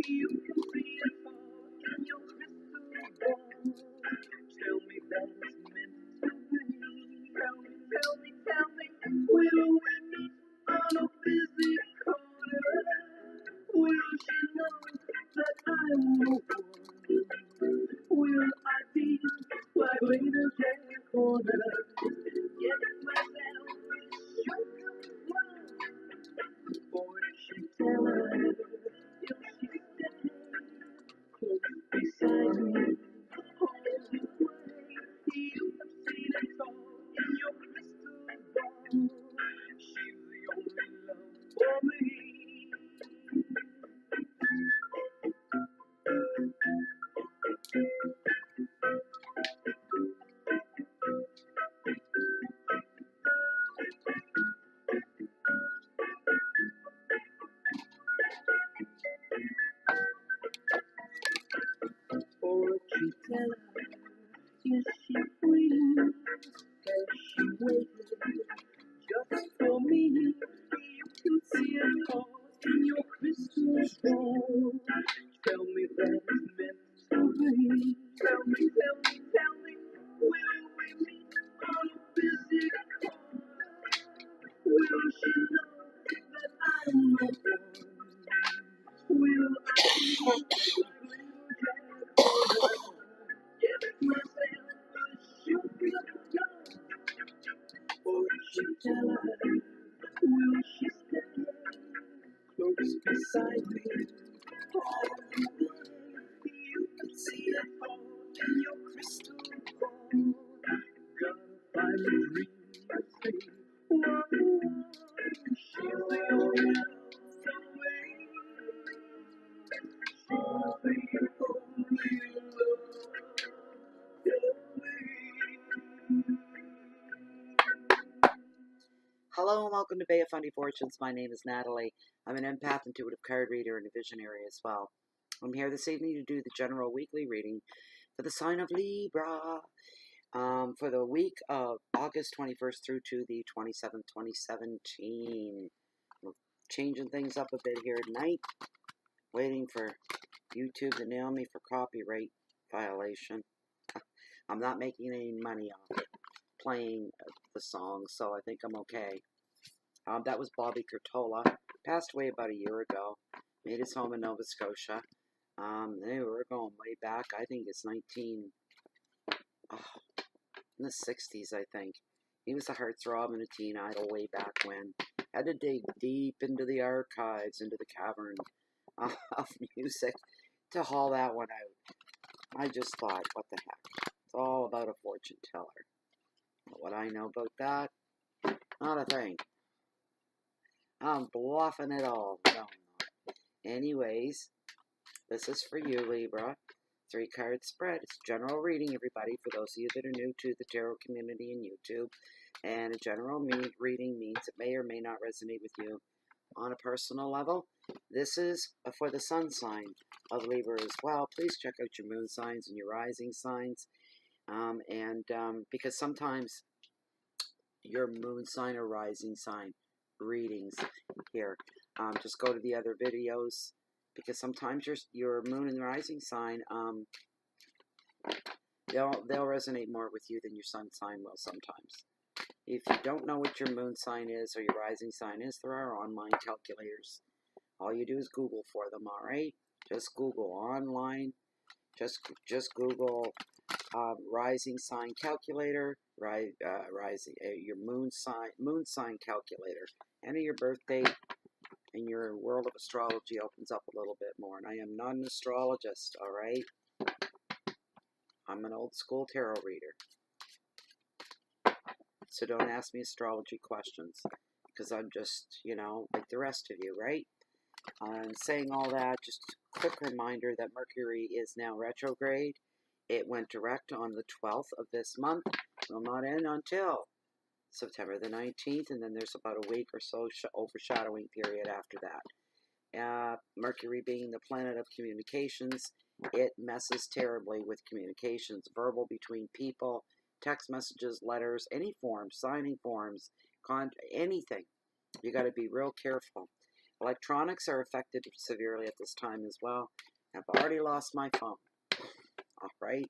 You can see it all in your crystal ball. Tell me that it's meant to be. Tell me, will we meet on a busy corner? Will she know that I'm the one? Will I be like later Jack Corner? Get myself sugar plum. Or if she tell her, if she stay close beside me, hold me way. You have seen it all in your crystal ball. She's the only love for me. For if she tell her, is she free? Has she waited just for me? You can see it all in your crystal ball. Tell me that it's meant to be. Tell me, will we meet on a busy corner? Will she know that I'm the one? Will I be get myself a sugar plum? Or she tell her, will she stay close beside me? All the way, you can see it all in your crystal ball. Gotta find a dream to see. She's the only love for me. She's the only love for me. Hello and welcome to Bay of Funny Fortunes. My name is Natalie. I'm an empath, intuitive card reader, and a visionary as well. I'm here this evening to do the general weekly reading for the sign of Libra for the week of August 21st through to the 27th, 2017. We're changing things up a bit here tonight, waiting for YouTube to nail me for copyright violation. I'm not making any money off it, playing the song, so I think I'm okay. That was Bobby Curtola, passed away about a year ago, made his home in Nova Scotia. They were going way back. I think it's in the 60s, I think. He was a heartthrob and a teen idol way back when. Had to dig deep into the archives, into the cavern of music to haul that one out. I just thought, what the heck? It's all about a fortune teller. What I know about that? Not a thing. I'm bluffing it all. No, I'm not. Anyways, this is for you, Libra. 3-card spread. It's a general reading, everybody, for those of you that are new to the tarot community and YouTube. And a general reading means it may or may not resonate with you on a personal level. This is for the sun sign of Libra as well. Please check out your moon signs and your rising signs. Because sometimes your moon sign or rising sign readings here, just go to the other videos, because sometimes your moon and rising sign, they'll resonate more with you than your sun sign will sometimes. If you don't know what your moon sign is or your rising sign is, there are online calculators. All you do is Google for them, all right? Just Google online. Just Google rising sign calculator, your moon sign calculator. Enter your birth date, and your world of astrology opens up a little bit more. And I am not an astrologist, all right? I'm an old school tarot reader. So don't ask me astrology questions, because I'm just, like the rest of you, right? And saying all that, just a quick reminder that Mercury is now retrograde. It went direct on the 12th of this month. Will not end until September the 19th, and then there's about a week or so overshadowing period after that. Mercury being the planet of communications, it messes terribly with communications, verbal between people, text messages, letters, any forms, signing forms, anything. You got to be real careful. Electronics are affected severely at this time as well. I've already lost my phone. All right.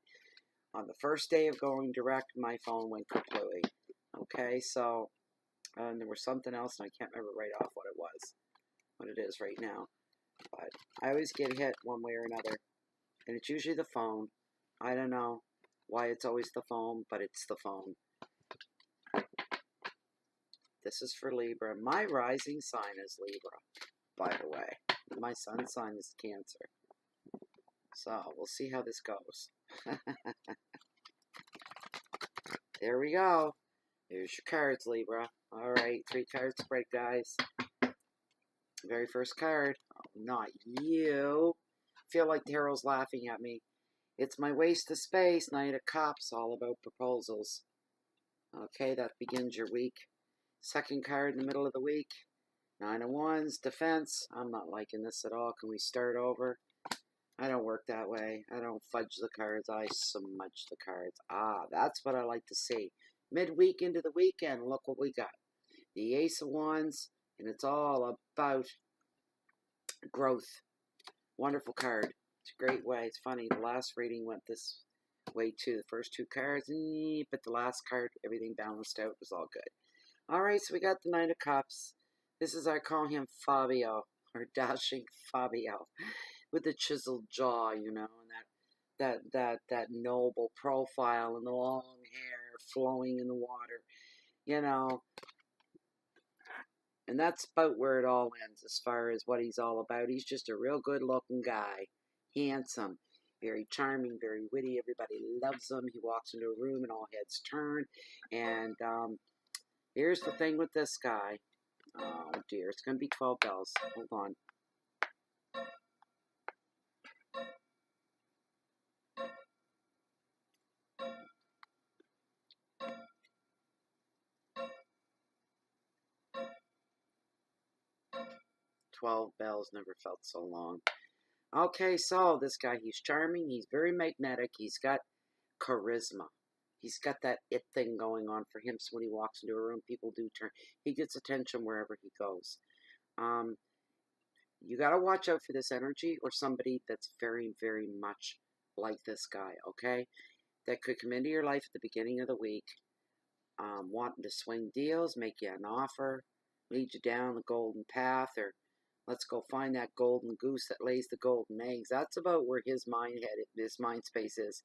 On the first day of going direct, my phone went completely. Okay, so and there was something else, and I can't remember right off what it is right now. But I always get hit one way or another, and it's usually the phone. I don't know why it's always the phone, but it's the phone. This is for Libra. My rising sign is Libra, by the way. My sun sign is Cancer. So we'll see how this goes. There we go. Here's your cards, Libra. All right, 3 cards spread, guys. Very first card. Oh, not you. Feel like Tarot's laughing at me. It's my waste of space. Knight of Cups, all about proposals. Okay, that begins your week. Second card in the middle of the week. 9 of Wands, defense. I'm not liking this at all. Can we start over? I don't work that way. I don't fudge the cards. I smudge the cards. Ah, that's what I like to see. Midweek into the weekend, look what we got. The Ace of Wands, and it's all about growth. Wonderful card. It's a great way. It's funny. The last reading went this way too. The first 2 cards, but the last card, everything balanced out. It was all good. All right, so we got the Knight of Cups. This is, I call him Fabio, or dashing Fabio, with the chiseled jaw, you know, and that noble profile and the long hair flowing in the water, you know. And that's about where it all ends as far as what he's all about. He's just a real good-looking guy, handsome, very charming, very witty. Everybody loves him. He walks into a room and all heads turn. And here's the thing with this guy. Oh, dear. It's going to be 12 bells. Hold on. "12 bells, never felt so long." Okay, so this guy, he's charming. He's very magnetic. He's got charisma. He's got that it thing going on for him. So when he walks into a room, people do turn. He gets attention wherever he goes. You got to watch out for this energy or somebody that's very, very much like this guy, okay? That could come into your life at the beginning of the week, wanting to swing deals, make you an offer, lead you down the golden path, or let's go find that golden goose that lays the golden eggs. That's about where his mind space is.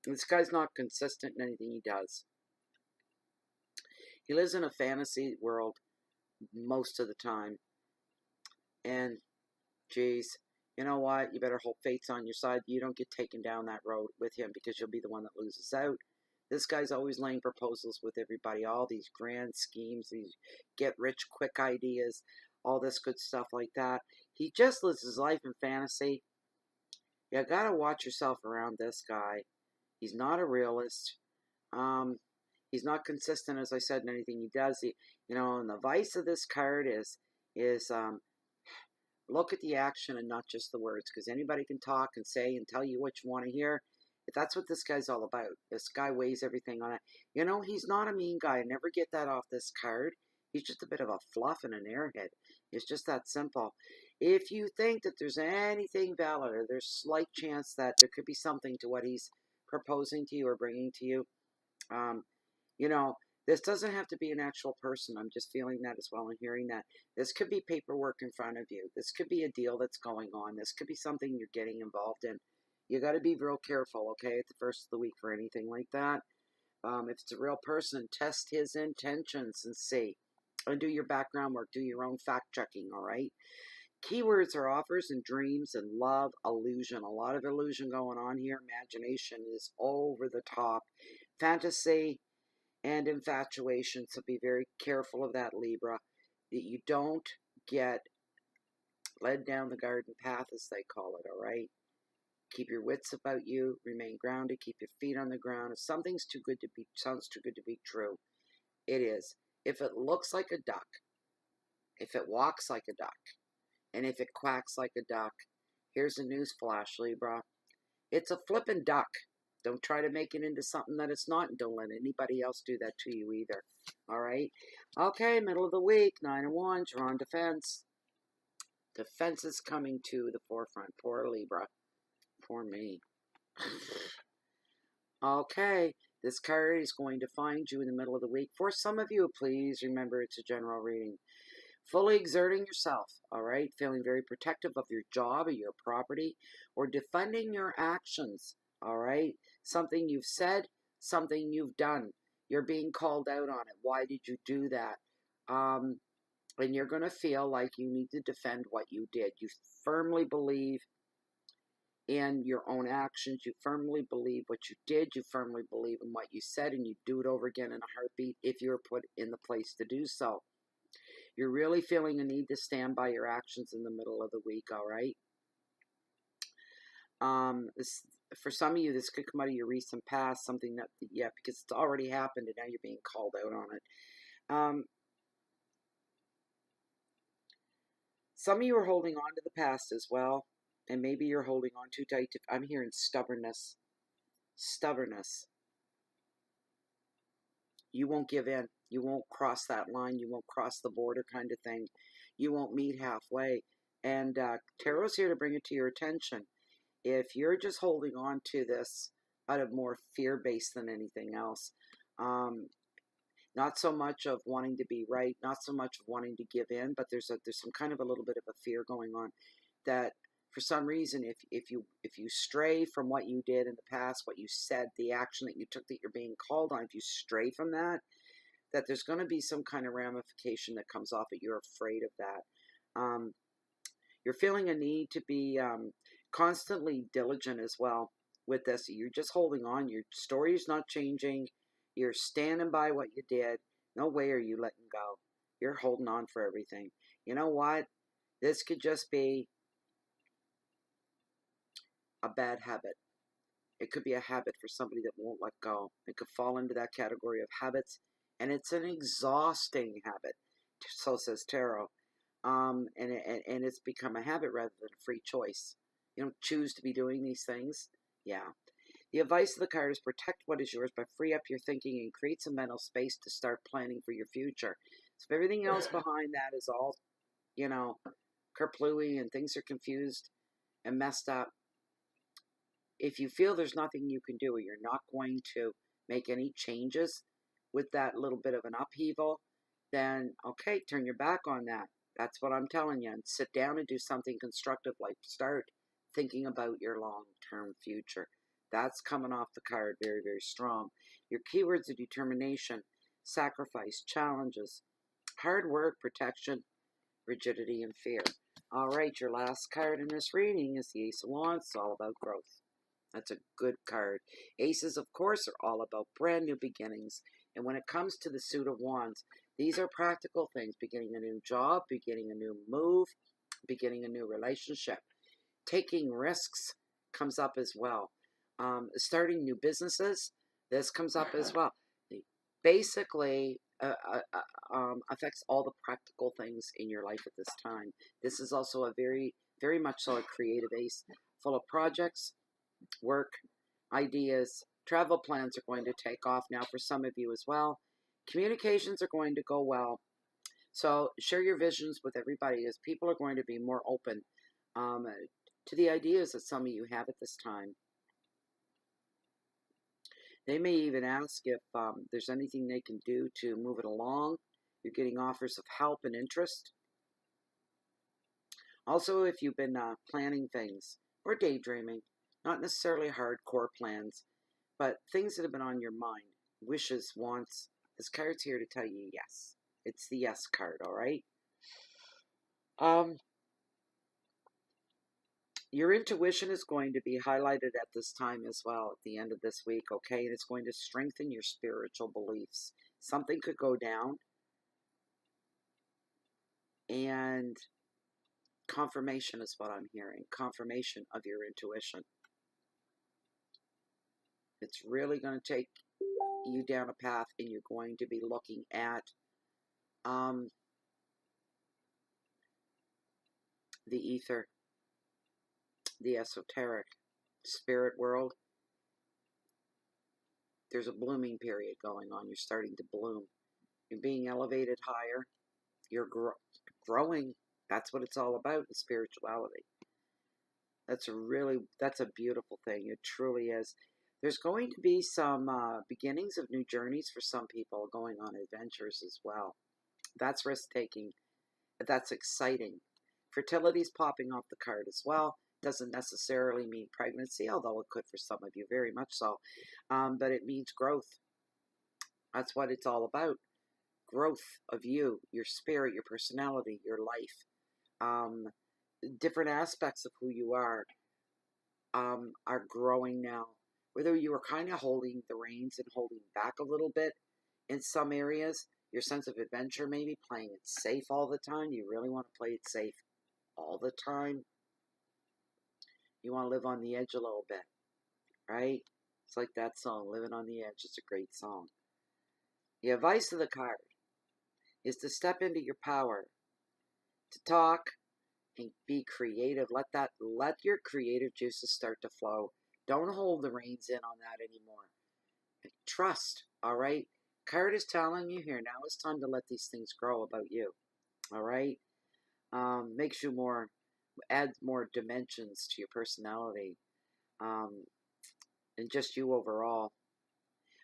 This guy's not consistent in anything he does. He lives in a fantasy world most of the time. And, geez, you know what? You better hope fate's on your side. You don't get taken down that road with him because you'll be the one that loses out. This guy's always laying proposals with everybody. All these grand schemes, these get-rich-quick ideas, all this good stuff like that. He just lives his life in fantasy. You gotta watch yourself around this guy. He's not a realist. He's not consistent, as I said, in anything he does. And the vice of this card is look at the action and not just the words, because anybody can talk and say and tell you what you want to hear. If that's what this guy's all about. This guy weighs everything on it. He's not a mean guy. Never get that off this card. He's just a bit of a fluff and an airhead. It's just that simple. If you think that there's anything valid or there's slight chance that there could be something to what he's proposing to you or bringing to you, this doesn't have to be an actual person. I'm just feeling that as well and hearing that. This could be paperwork in front of you. This could be a deal that's going on. This could be something you're getting involved in. You got to be real careful, okay, at the first of the week for anything like that. If it's a real person, test his intentions and see. And do your background work. Do your own fact-checking, all right? Keywords are offers and dreams and love, illusion. A lot of illusion going on here. Imagination is over the top. Fantasy and infatuation, so be very careful of that, Libra, that you don't get led down the garden path, as they call it, all right? Keep your wits about you, remain grounded, keep your feet on the ground. If something's sounds too good to be true, it is. If it looks like a duck, if it walks like a duck, and if it quacks like a duck, here's a news flash, Libra. It's a flippin' duck. Don't try to make it into something that it's not, and don't let anybody else do that to you either. All right? Okay, middle of the week, 9 of Wands, you're on defense. Defense is coming to the forefront. Poor Libra. Poor me. Okay, this card is going to find you in the middle of the week. For some of you, please remember it's a general reading. Fully exerting yourself, all right? Feeling very protective of your job or your property, or defending your actions, all right? Something you've said, something you've done. You're being called out on it. Why did you do that? And you're going to feel like you need to defend what you did. You firmly believe in your own actions. You firmly believe what you did. You firmly believe in what you said, and you do it over again in a heartbeat if you're put in the place to do so. You're really feeling a need to stand by your actions in the middle of the week, all right? For some of you, this could come out of your recent past, something that, yeah, because it's already happened and now you're being called out on it. Some of you are holding on to the past as well, and maybe you're holding on too tight to, I'm hearing stubbornness. Stubbornness. You won't give in. You won't cross that line. You won't cross the border kind of thing. You won't meet halfway. And Tarot's here to bring it to your attention. If you're just holding on to this out of more fear-based than anything else, not so much of wanting to be right, not so much of wanting to give in, but there's some kind of a little bit of a fear going on that for some reason, if you stray from what you did in the past, what you said, the action that you took that you're being called on, if you stray from that there's going to be some kind of ramification that comes off it. You're afraid of that. You're feeling a need to be constantly diligent as well with this. You're just holding on. Your story is not changing. You're standing by what you did. No way are you letting go. You're holding on for everything. You know what? This could just be a bad habit. It could be a habit for somebody that won't let go. It could fall into that category of habits, and it's an exhausting habit. So says tarot. And it's become a habit rather than a free choice. You don't choose to be doing these things. Yeah. The advice of the card is protect what is yours, but free up your thinking and create some mental space to start planning for your future. So if everything else behind that is all, kerplooey and things are confused and messed up, if you feel there's nothing you can do or you're not going to make any changes with that little bit of an upheaval, then okay, turn your back on that. That's what I'm telling you. And sit down and do something constructive, like start thinking about your long-term future. That's coming off the card very, very strong. Your keywords are determination, sacrifice, challenges, hard work, protection, rigidity, and fear. All right, your last card in this reading is the Ace of Wands. It's all about growth. That's a good card. Aces, of course, are all about brand new beginnings. And when it comes to the Suit of Wands, these are practical things. Beginning a new job, beginning a new move, beginning a new relationship. Taking risks comes up as well. Starting new businesses, this comes up as well. Basically, affects all the practical things in your life at this time. This is also a very, very much so a creative ace, full of projects, work, ideas, travel plans are going to take off now for some of you as well. Communications are going to go well. So share your visions with everybody as people are going to be more open to the ideas that some of you have at this time. They may even ask if there's anything they can do to move it along. You're getting offers of help and interest. Also, if you've been planning things or daydreaming, not necessarily hardcore plans, but things that have been on your mind, wishes, wants, this card's here to tell you yes. It's the yes card, all right? Your intuition is going to be highlighted at this time as well, at the end of this week, okay? And it's going to strengthen your spiritual beliefs. Something could go down, and confirmation is what I'm hearing. Confirmation of your intuition. It's really going to take you down a path, and you're going to be looking at the ether, the esoteric, spirit world. there's a blooming period going on. You're starting to bloom. You're being elevated higher. You're growing. That's what it's all about, in spirituality. That's a beautiful thing. It truly is. There's going to be some beginnings of new journeys for some people, going on adventures as well. That's risk-taking. That's exciting. Fertility's popping off the card as well. Doesn't necessarily mean pregnancy, although it could for some of you, very much so. But it means growth. That's what it's all about. Growth of you, your spirit, your personality, your life. Different aspects of who you are growing now. Whether you were kind of holding the reins and holding back a little bit in some areas, your sense of adventure, maybe playing it safe all the time. You really want to play it safe all the time. You want to live on the edge a little bit, right? It's like that song, Living on the Edge. It's a great song. The advice of the card is to step into your power, to talk and be creative. Let your creative juices start to flow. Don't hold the reins in on that anymore. Trust, all right? Card is telling you here, now it's time to let these things grow about you, all right? Makes you adds more dimensions to your personality, and just you overall.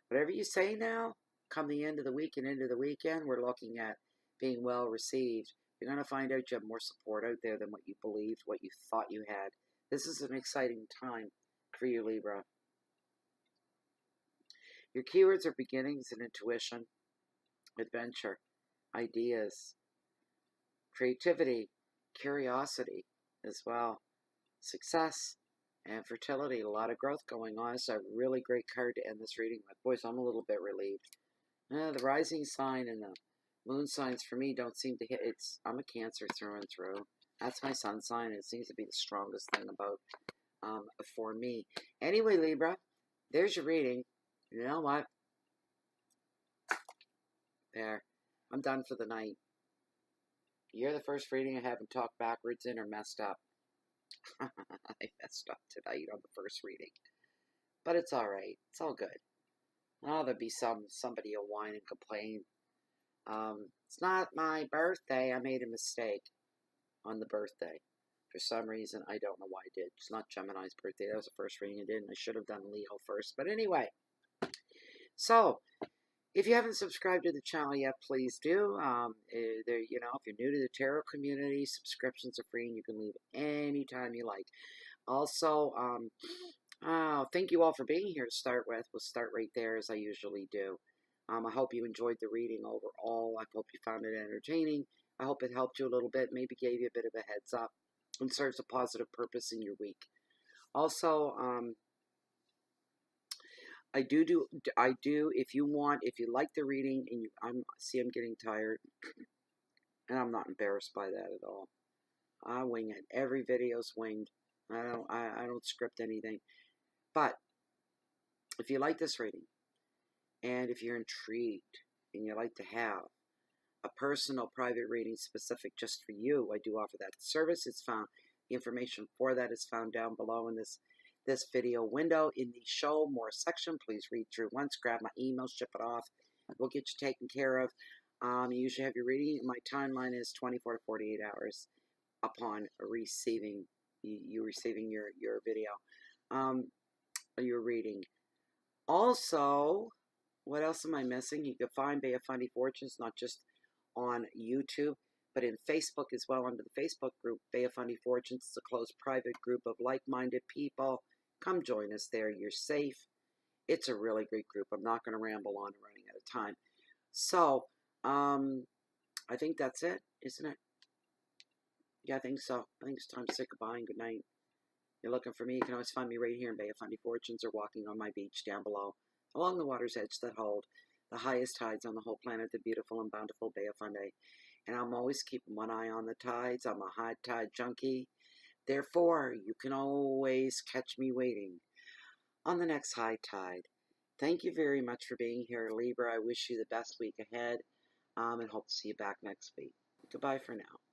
Whatever you say now, come the end of the week and into the weekend, we're looking at being well received. You're going to find out you have more support out there than what you believed, what you thought you had. This is an exciting time for you, Libra. Your keywords are beginnings and intuition, adventure, ideas, creativity, curiosity as well, success, and fertility. A lot of growth going on. It's a really great card to end this reading with. Boys, I'm a little bit relieved. The rising sign and the moon signs for me don't seem to hit. I'm a Cancer through and through. That's my sun sign. It seems to be the strongest thing about for me. Anyway, Libra, there's your reading. You know what? There. I'm done for the night. You're the first reading I haven't talked backwards in or messed up. I messed up tonight on the first reading. But it's alright. It's all good. Oh, there'll be somebody will whine and complain. It's not my birthday. I made a mistake on the birthday. For some reason, I don't know why I did. It's not Gemini's birthday. That was the first reading I did, and I should have done Leo first. But anyway. So, if you haven't subscribed to the channel yet, please do. If you're new to the tarot community, subscriptions are free and you can leave anytime you like. Also, thank you all for being here to start with. We'll start right there as I usually do. I hope you enjoyed the reading overall. I hope you found it entertaining. I hope it helped you a little bit, maybe gave you a bit of a heads up and serves a positive purpose in your week. Also, I do, if you like the reading, and I'm getting tired, and I'm not embarrassed by that at all. I wing it. Every video's winged. I don't script anything. But, if you like this reading, and if you're intrigued, and you like to have a personal private reading specific just for you, I do offer that service. The information for that is found down below in this video window. In the show more section, please read through once, grab my email, ship it off. We'll get you taken care of. You usually have your reading. My timeline is 24 to 48 hours upon receiving your video, your reading. Also, what else am I missing? You can find Bay of Fundy Fortunes not just on YouTube, but in Facebook as well, under the Facebook group, Bay of Fundy Fortunes. It's a closed private group of like-minded people. Come join us there. You're safe. It's a really great group. I'm not going to ramble on. I'm running out of time. So, I think that's it, isn't it? Yeah, I think so. I think it's time to say goodbye and good night. You're looking for me, you can always find me right here in Bay of Fundy Fortunes or walking on my beach down below, along the water's edge that hold the highest tides on the whole planet, the beautiful and bountiful Bay of Fundy. And I'm always keeping one eye on the tides. I'm a high tide junkie. Therefore, you can always catch me waiting on the next high tide. Thank you very much for being here, Libra. I wish you the best week ahead, and hope to see you back next week. Goodbye for now.